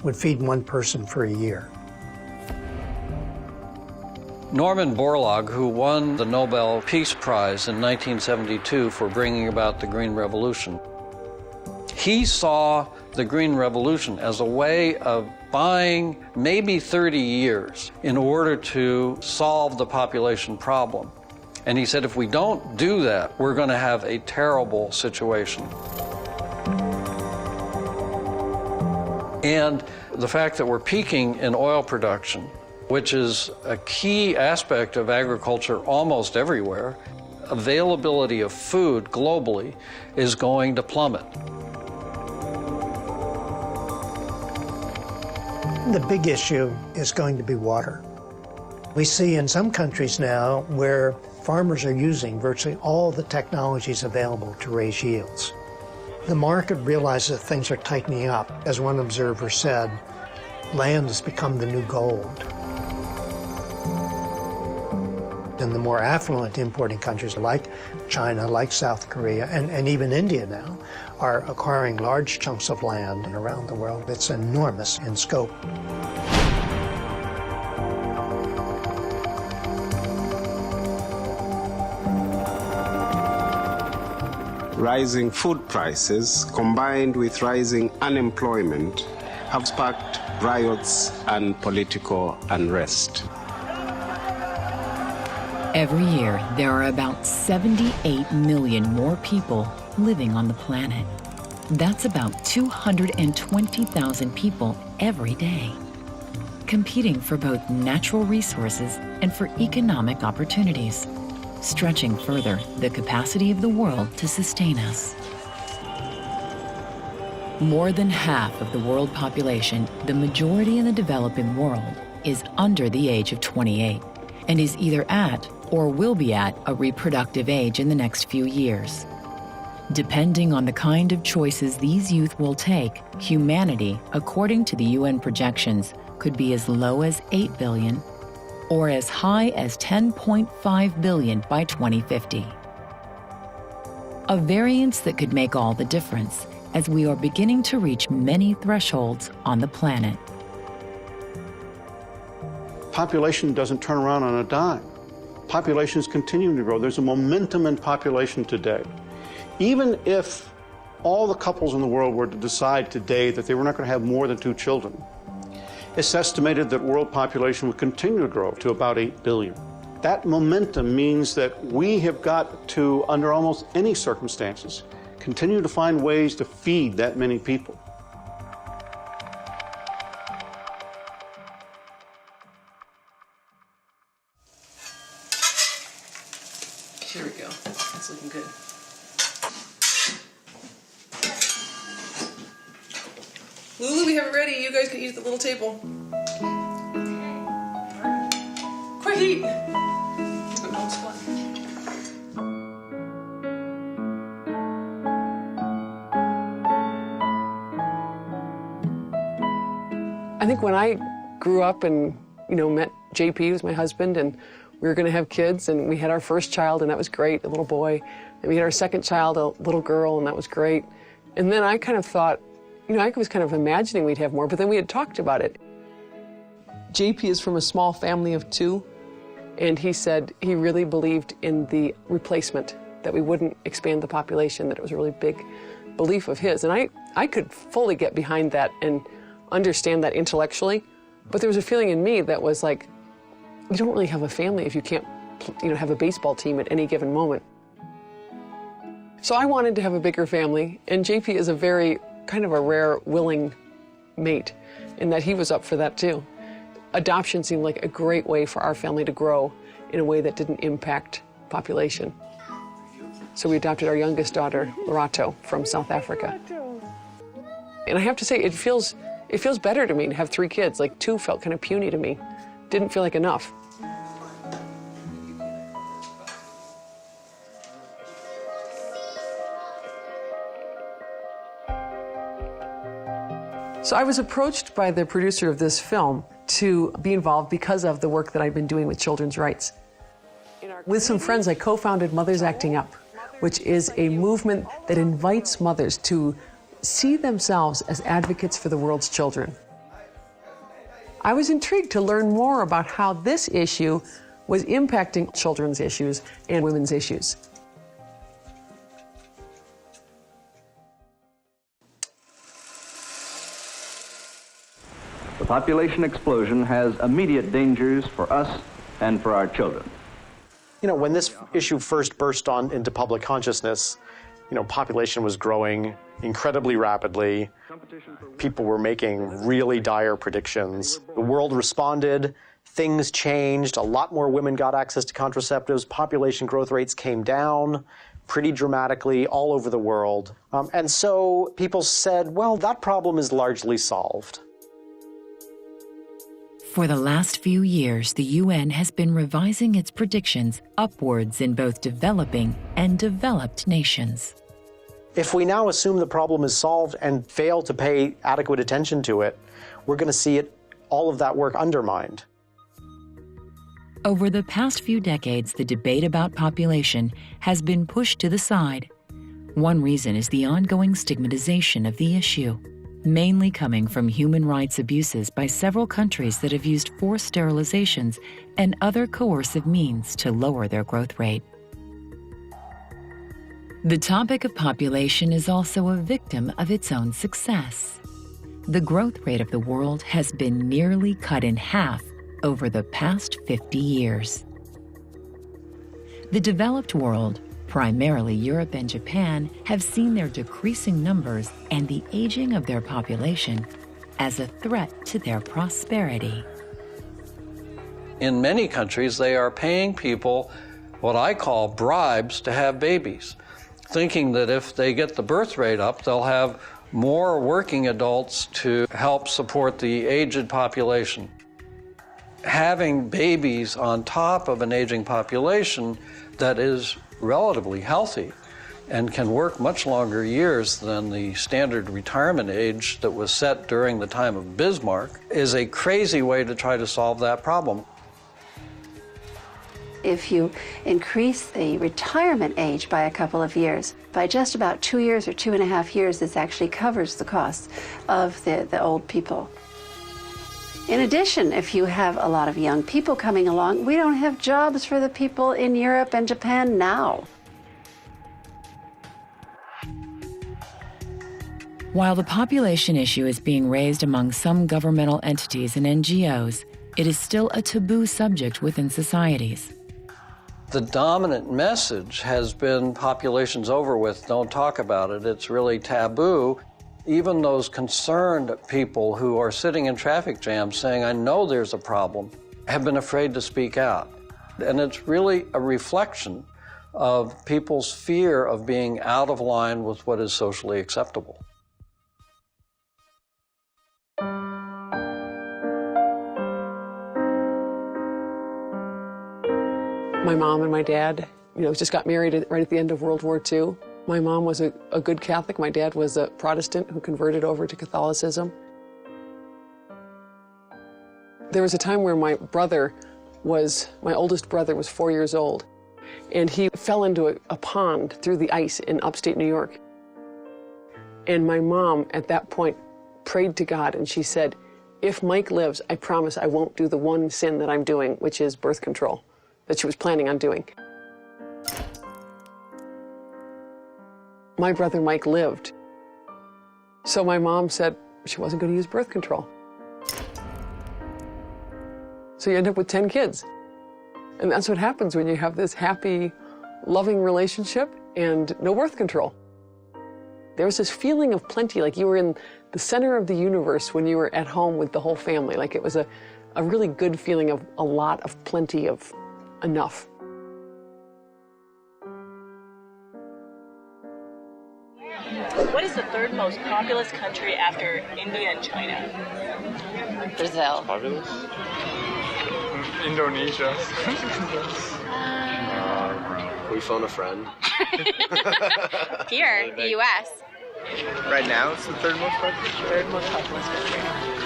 would feed one person for a year. Norman Borlaug, who won the Nobel Peace Prize in 1972 for bringing about the Green Revolution, he saw the Green Revolution as a way of buying maybe 30 years in order to solve the population problem. And he said, if we don't do that, we're going to have a terrible situation. And the fact that we're peaking in oil production, which is a key aspect of agriculture almost everywhere, availability of food globally is going to plummet. The big issue is going to be water. We see in some countries now where farmers are using virtually all the technologies available to raise yields. The market realizes that things are tightening up. As one observer said, land has become the new gold. And the more affluent importing countries like China, like South Korea, and even India now, are acquiring large chunks of land around the world. It's enormous in scope. Rising food prices combined with rising unemployment have sparked riots and political unrest. Every year, there are about 78 million more people living on the planet. That's about 220,000 people every day, competing for both natural resources and for economic opportunities, stretching further the capacity of the world to sustain us. More than half of the world population, the majority in the developing world, is under the age of 28 and is either at or will be at a reproductive age in the next few years. Depending on the kind of choices these youth will take, humanity, according to the UN projections, could be as low as 8 billion or as high as 10.5 billion by 2050. A variance that could make all the difference as we are beginning to reach many thresholds on the planet. Population doesn't turn around on a dime. Population is continuing to grow. There's a momentum in population today. Even if all the couples in the world were to decide today that they were not going to have more than 2 children, it's estimated that world population would continue to grow to about 8 billion. That momentum means that we have got to, under almost any circumstances, continue to find ways to feed that many people. Here we go. That's looking good. Lulu, we have it ready. You guys can eat at the little table. Quick, eat! No, it's fun. I think when I grew up and, met JP, who's my husband, and we were going to have kids, and we had our first child, and that was great, a little boy. And we had our second child, a little girl, and that was great. And then I kind of thought, I was kind of imagining we'd have more, but then we had talked about it. JP is from a small family of 2, and he said he really believed in the replacement, that we wouldn't expand the population, that it was a really big belief of his. And I could fully get behind that and understand that intellectually, but there was a feeling in me that was like, you don't really have a family if you can't, have a baseball team at any given moment. So I wanted to have a bigger family, and JP is a very kind of a rare, willing mate in that he was up for that too. Adoption seemed like a great way for our family to grow in a way that didn't impact population. So we adopted our youngest daughter, Lorato, from South Africa. And I have to say, it feels better to me to have 3 kids. Like 2 felt kind of puny to me. Didn't feel like enough. So I was approached by the producer of this film to be involved because of the work that I've been doing with children's rights. With some friends, I co-founded Mothers Acting Up, which is a movement that invites mothers to see themselves as advocates for the world's children. I was intrigued to learn more about how this issue was impacting children's issues and women's issues. The population explosion has immediate dangers for us and for our children. You know, when this issue first burst into public consciousness, you know, population was growing incredibly rapidly. People were making really dire predictions. The world responded, things changed, a lot more women got access to contraceptives, population growth rates came down pretty dramatically all over the world. And so people said, well, that problem is largely solved. For the last few years, the UN has been revising its predictions upwards in both developing and developed nations. If we now assume the problem is solved and fail to pay adequate attention to it, we're going to see all of that work undermined. Over the past few decades, the debate about population has been pushed to the side. One reason is the ongoing stigmatization of the issue, mainly coming from human rights abuses by several countries that have used forced sterilizations and other coercive means to lower their growth rate. The topic of population is also a victim of its own success. The growth rate of the world has been nearly cut in half over the past 50 years. The developed world, primarily Europe and Japan, have seen their decreasing numbers and the aging of their population as a threat to their prosperity. In many countries, they are paying people what I call bribes to have babies, thinking that if they get the birth rate up, they'll have more working adults to help support the aged population. Having babies on top of an aging population that is relatively healthy and can work much longer years than the standard retirement age that was set during the time of Bismarck is a crazy way to try to solve that problem. If you increase the retirement age by a couple of years, by just about 2 years or 2.5 years, this actually covers the costs of the old people. In addition, if you have a lot of young people coming along, we don't have jobs for the people in Europe and Japan now. While the population issue is being raised among some governmental entities and NGOs, it is still a taboo subject within societies. The dominant message has been population's over with, don't talk about it, it's really taboo. Even those concerned people who are sitting in traffic jams saying, I know there's a problem, have been afraid to speak out. And it's really a reflection of people's fear of being out of line with what is socially acceptable. My mom and my dad, just got married right at the end of World War II. My mom was a good Catholic. My dad was a Protestant who converted over to Catholicism. There was a time where my oldest brother was 4 years old, and he fell into a pond through the ice in upstate New York. And my mom, at that point, prayed to God, and she said, if Mike lives, I promise I won't do the one sin that I'm doing, which is birth control, that she was planning on doing. My brother Mike lived. So my mom said she wasn't going to use birth control. So you end up with 10 kids. And that's what happens when you have this happy, loving relationship and no birth control. There was this feeling of plenty, like you were in the center of the universe when you were at home with the whole family. Like it was a really good feeling of a lot of plenty of enough. What is the third most populous country after India and China? Brazil. Populous? Indonesia. We phone a friend. Here, the U.S. Right now, it's the third most populous. Third most populous country.